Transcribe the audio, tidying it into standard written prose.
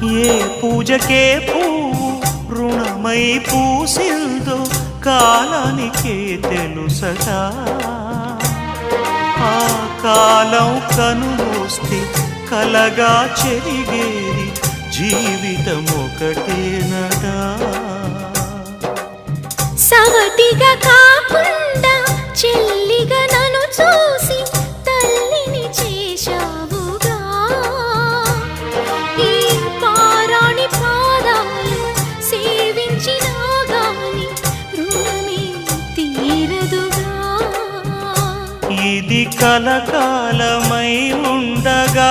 ఏ పూజకే పువ్వు రుణమై పూసిందో కాలానికే తెలుసట. ఆ కాలం కనుమూస్తే కలగా చెరిగేది జీవితం ఒకటేనట. సవతిగా కాకుండా చెల్లిగా నన్ను చూసి తల్లిని చేశావుగా. ఈ పారాణి పాదాలు సేవించినా గాని రుణమే తీరదుగా. ఇది కలకాలమై ఉండగా